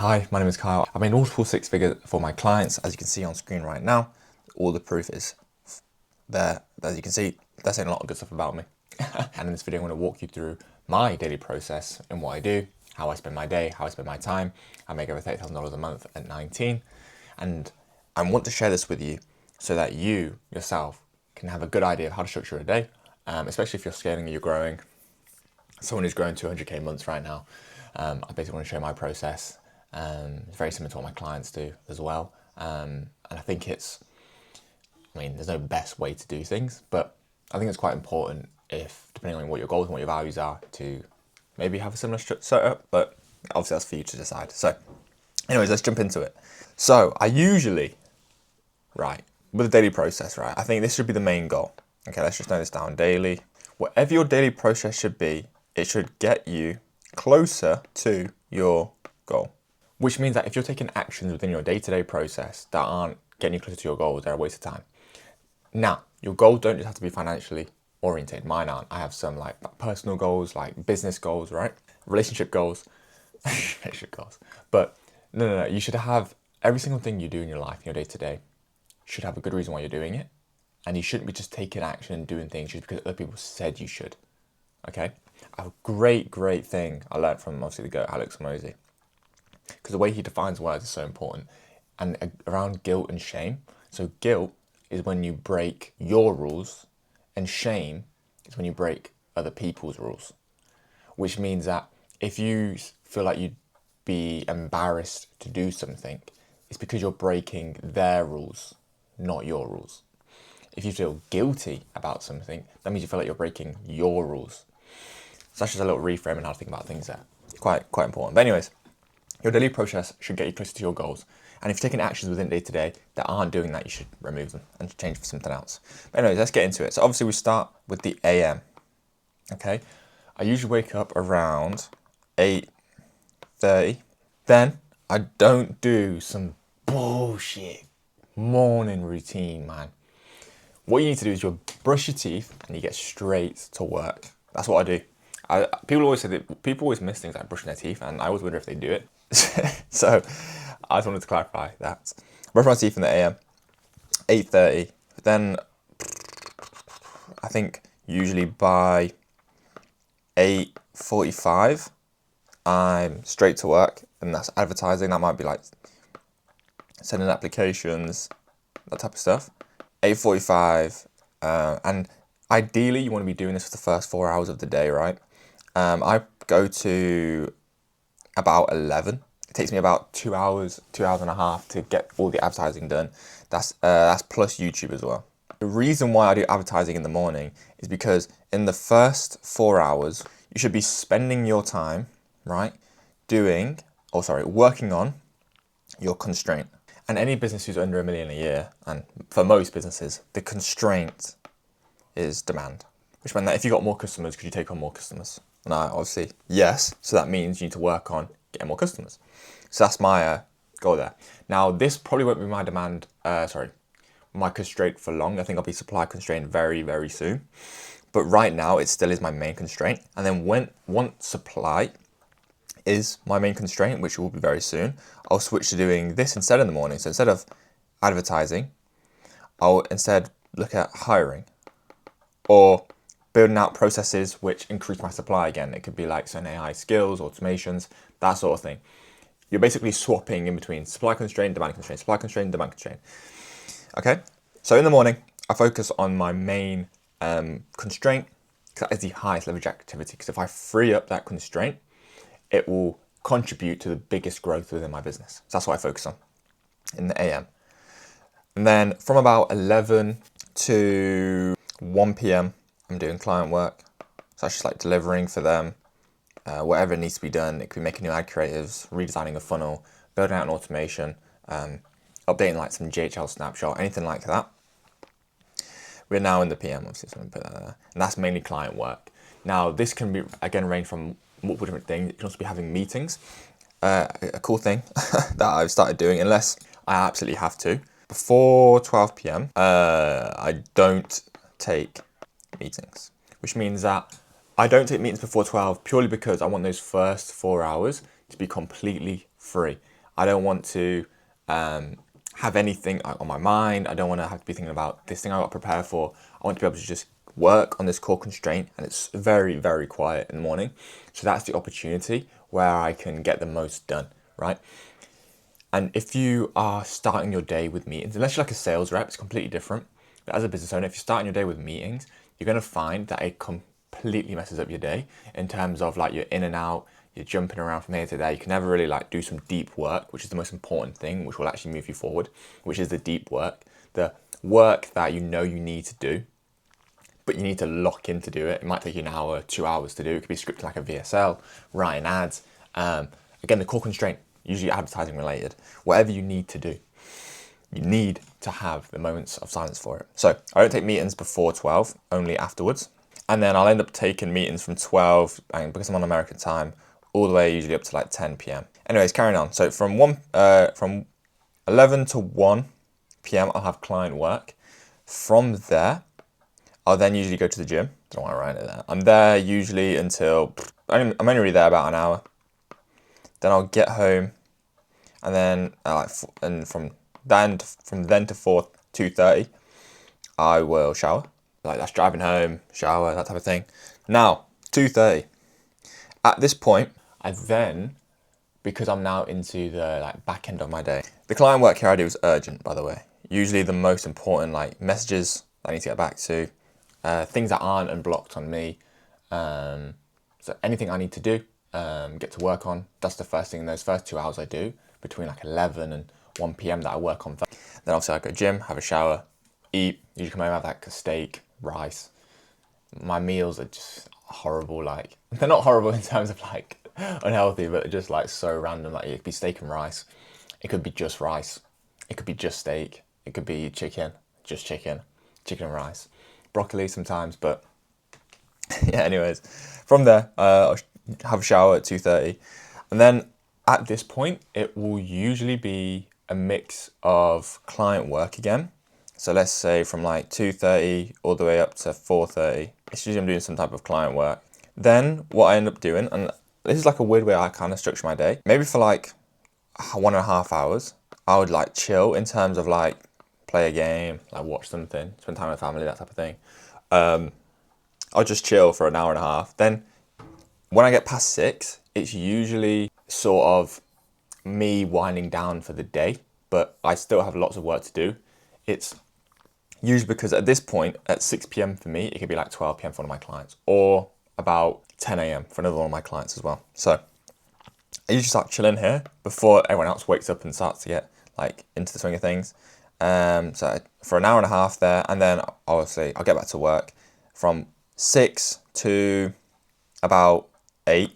Hi, my name is Kyle. I made multiple six figures for my clients, as you can see on screen right now. All the proof is there. As you can see, they're saying a lot of good stuff about me. And in this video, I'm going to walk you through my daily process and what I do, how I spend my day, how I spend my time. I make over $30,000 a month at 19. And I want to share this with you so that you yourself can have a good idea of how to structure a day, especially if you're scaling and you're growing. Someone who's growing 200K months right now. I basically want to share my process. It's very similar to what my clients do as well. And I think there's no best way to do things, but I think it's quite important depending on what your goals and what your values are, to maybe have a similar setup, but obviously that's for you to decide. So anyways, let's jump into it. So I usually, with the daily process, I think this should be the main goal. Okay, let's just note this down. Daily, whatever your daily process should be, it should get you closer to your goal. Which means that if you're taking actions within your day-to-day process that aren't getting you closer to your goals, they're a waste of time. Now, your goals don't just have to be financially oriented. Mine aren't. I have some like personal goals, like business goals, right? Relationship goals. Relationship goals. But no. You should have every single thing you do in your life, in your day-to-day, should have a good reason why you're doing it. And you shouldn't be just taking action and doing things just because other people said you should. Okay? A great thing I learned from obviously the GOAT, Hormozi. Because the way he defines words is so important, and around guilt and shame. So guilt is when you break your rules, and shame is when you break other people's rules. Which means that if you feel like you'd be embarrassed to do something, it's because you're breaking their rules, not your rules. If you feel guilty about something, that means you feel like you're breaking your rules. So that's just a little reframe on how to think about things there. Quite important. But anyways, your daily process should get you closer to your goals. And if you're taking actions within day to day that aren't doing that, you should remove them and change for something else. But anyways, let's get into it. So obviously we start with the AM. Okay. I usually wake up around 8:30. Then I don't do some bullshit morning routine, man. What you need to do is you brush your teeth and you get straight to work. That's what I do. People always say that people always miss things like brushing their teeth, and I always wonder if they do it. So I just wanted to clarify that. Brush my teeth in the AM, 8:30. Then I think usually by 8:45, I'm straight to work, and that's advertising. That might be like sending applications, that type of stuff. 8:45, and ideally you want to be doing this for the first 4 hours of the day, right? I go to about 11. It takes me about 2 hours and a half to get all the advertising done. That's plus YouTube as well. The reason why I do advertising in the morning is because in the first 4 hours, you should be spending your time, right, working on your constraint. And any business who's under $1 million a year, and for most businesses, the constraint is demand. Which means that if you got more customers, could you take on more customers? And obviously, yes. So that means you need to work on getting more customers. So that's my goal there. Now, this probably won't be my my constraint for long. I think I'll be supply constrained very soon. But right now, it still is my main constraint. And then once supply is my main constraint, which will be very soon, I'll switch to doing this instead in the morning. So instead of advertising, I'll instead look at hiring or building out processes which increase my supply again. It could be like certain AI skills, automations, that sort of thing. You're basically swapping in between supply constraint, demand constraint, supply constraint, demand constraint. Okay, so in the morning, I focus on my main constraint, because that is the highest leverage activity. Because if I free up that constraint, it will contribute to the biggest growth within my business. So that's what I focus on in the AM. And then from about 11 to 1 p.m., I'm doing client work. So that's just like delivering for them, whatever needs to be done. It could be making new ad creatives, redesigning a funnel, building out an automation, updating like some JHL snapshot, anything like that. We're now in the PM, obviously, so I'm going to put that there. And that's mainly client work. Now, this can be, again, range from multiple different things. You can also be having meetings. A cool thing that I've started doing, unless I absolutely have to, before 12 p.m., I don't take meetings, which means that I don't take meetings before 12 purely because I want those first 4 hours to be completely free. I don't want to have anything on my mind. I don't want to have to be thinking about this thing I got to prepare for. I want to be able to just work on this core constraint, and it's very, very quiet in the morning. So that's the opportunity where I can get the most done, right? And if you are starting your day with meetings, unless you're like a sales rep, it's completely different. But as a business owner, if you're starting your day with meetings, you're going to find that it completely messes up your day in terms of like you're in and out, you're jumping around from here to there. You can never really like do some deep work, which is the most important thing, which will actually move you forward, which is the deep work, the work that you know you need to do, but you need to lock in to do it. It might take you an hour, 2 hours to do. It could be scripting like a VSL, writing ads. Again, the core constraint, usually advertising related, whatever you need to do. You need to have the moments of silence for it. So I don't take meetings before 12, only afterwards. And then I'll end up taking meetings from 12, and because I'm on American time, all the way usually up to like 10 p.m. Anyways, carrying on. So from 11 to 1 p.m. I'll have client work. From there, I'll then usually go to the gym. Don't want to write it there. I'm there usually until, I'm only really there about an hour. Then I'll get home, and then from then to 2:30, I will shower. Like that's driving home, shower, that type of thing. Now, 2:30. At this point, I then, because I'm now into the like back end of my day, the client work here I do is urgent, by the way. Usually the most important like messages I need to get back to, things that aren't unblocked on me. So anything I need to do, get to work on, that's the first thing in those first 2 hours I do, between like 11 and 1 p.m. that I work on. Then obviously I go gym, have a shower, eat, usually come home, have like a steak, rice. My meals are just horrible, like, they're not horrible in terms of like unhealthy, but just like so random. Like it could be steak and rice, it could be just rice, it could be just steak, it could be chicken, just chicken and rice, broccoli sometimes, but yeah, anyways, from there, I'll have a shower at 2:30, and then at this point, it will usually be a mix of client work again. So let's say from like 2:30 all the way up to 4:30, it's usually I'm doing some type of client work. Then what I end up doing, and this is like a weird way I kind of structure my day, maybe for like 1.5 hours, I would like chill in terms of like play a game, like watch something, spend time with family, that type of thing. I'll just chill for an hour and a half. Then when I get past 6, it's usually sort of me winding down for the day, but I still have lots of work to do. It's usually because at this point, at 6 p.m. for me, it could be like 12 p.m. for one of my clients, or about 10 a.m. for another one of my clients as well. So I usually start chilling here before everyone else wakes up and starts to get like into the swing of things. So for an hour and a half there, and then obviously I'll get back to work from 6 to about 8.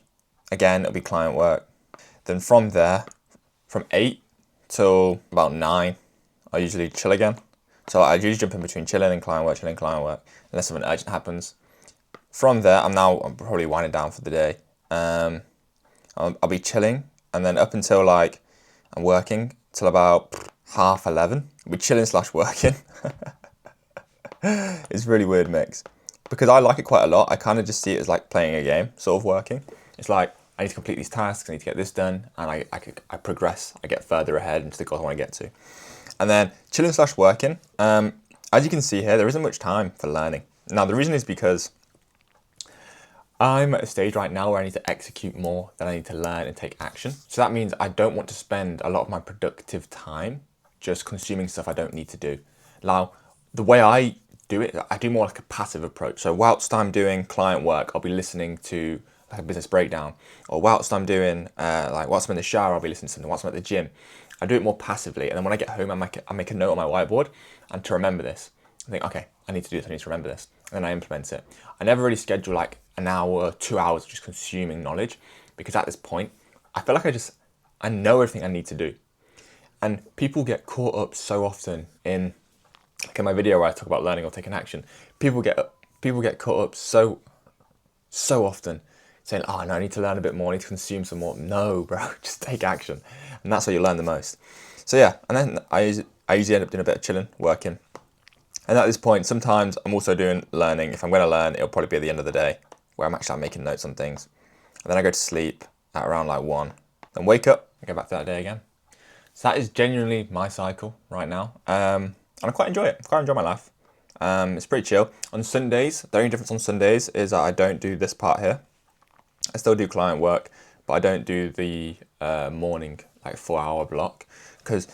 Again, it'll be client work. Then from there, from 8 till about 9, I usually chill again. So I usually jump in between chilling and client work, unless something urgent happens. From there, I'm probably winding down for the day. I'll be chilling, and then up until like I'm working till about 11:30. I'll be chilling / working. It's a really weird mix because I like it quite a lot. I kind of just see it as like playing a game, sort of working. It's like I need to complete these tasks, I need to get this done, and I progress, I get further ahead into the goals I want to get to. And then chilling / working, as you can see here, there isn't much time for learning. Now, the reason is because I'm at a stage right now where I need to execute more than I need to learn and take action. So that means I don't want to spend a lot of my productive time just consuming stuff I don't need to do. Now, the way I do it, I do more like a passive approach. So whilst I'm doing client work, I'll be listening to like a business breakdown, or whilst I'm doing whilst I'm in the shower, I'll be listening to something. Whilst I'm at the gym, I do it more passively, and then when I get home, I make a note on my whiteboard, and to remember this, I think, okay, I need to do this, I need to remember this, and then I implement it. I never really schedule like an hour, 2 hours of just consuming knowledge, because at this point, I feel like I know everything I need to do, and people get caught up so often in, like in my video where I talk about learning or taking action. People get caught up so often saying, oh no, I need to learn a bit more, I need to consume some more. No, bro, just take action. And that's how you learn the most. So yeah, and then I usually end up doing a bit of chilling, working. And at this point, sometimes I'm also doing learning. If I'm going to learn, it'll probably be at the end of the day where I'm actually making notes on things. And then I go to sleep at around like 1. Then wake up I go back to that day again. So that is genuinely my cycle right now. And I quite enjoy it. I quite enjoy my life. It's pretty chill. On Sundays, the only difference on Sundays is that I don't do this part here. I still do client work, but I don't do the morning, like 4-hour block. Because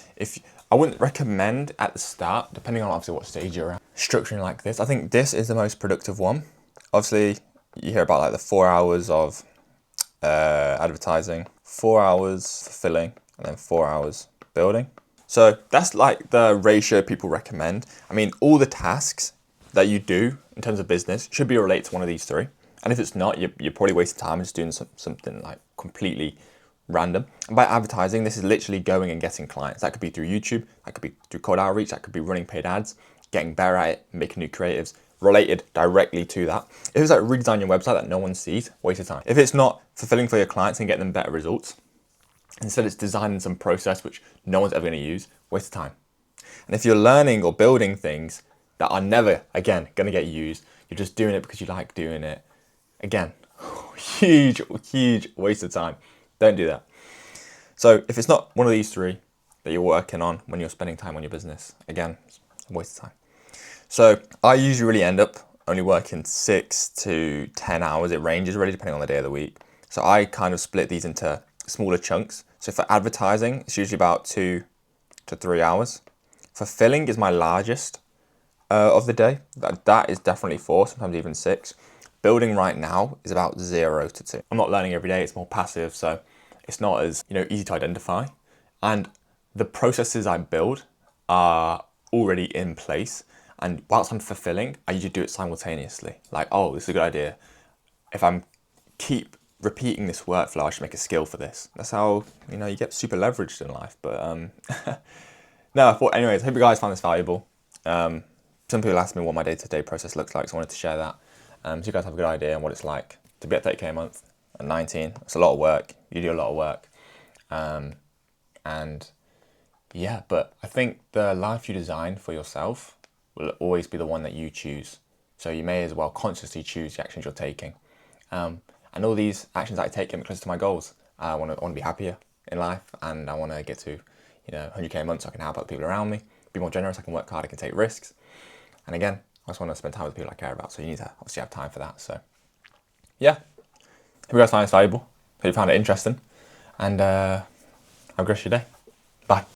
I wouldn't recommend at the start, depending on obviously what stage you're at, structuring like this. I think this is the most productive one. Obviously, you hear about like the 4 hours of advertising, 4 hours fulfilling, and then 4 hours building. So that's like the ratio people recommend. I mean, all the tasks that you do in terms of business should be related to one of these three. And if it's not, you're probably wasting time just doing something like completely random. And by advertising, this is literally going and getting clients. That could be through YouTube, that could be through cold outreach, that could be running paid ads, getting better at it, making new creatives related directly to that. If it's like redesign your website that no one sees, waste of time. If it's not fulfilling for your clients and getting them better results, instead it's designing some process which no one's ever going to use, waste of time. And if you're learning or building things that are never, again, going to get used, you're just doing it because you like doing it, again, huge waste of time. Don't do that. So if it's not one of these three that you're working on when you're spending time on your business, again, it's a waste of time. So I usually really end up only working 6 to 10 hours. It ranges really depending on the day of the week. So I kind of split these into smaller chunks. So for advertising, it's usually about 2 to 3 hours. Fulfilling is my largest of the day. That is definitely 4, sometimes even 6. Building right now is about 0 to 2. I'm not learning every day, it's more passive, so it's not as easy to identify. And the processes I build are already in place. And whilst I'm fulfilling, I usually do it simultaneously. Like, oh, this is a good idea. If I'm keep repeating this workflow, I should make a skill for this. That's how you get super leveraged in life. But no, anyways, I hope you guys found this valuable. Some people ask me what my day-to-day process looks like, so I wanted to share that. So you guys have a good idea on what it's like to be at 30K a month at 19. It's a lot of work. You do a lot of work. And yeah, but I think the life you design for yourself will always be the one that you choose. So you may as well consciously choose the actions you're taking. And all these actions that I take get me closer to my goals. I want to be happier in life, and I want to get to 100K a month so I can help other people around me, be more generous, I can work hard, I can take risks. And again, I just want to spend time with people I care about. So you need to obviously have time for that. So yeah, hope you guys find this valuable. Hope you found it interesting. And have a great rest of your day. Bye.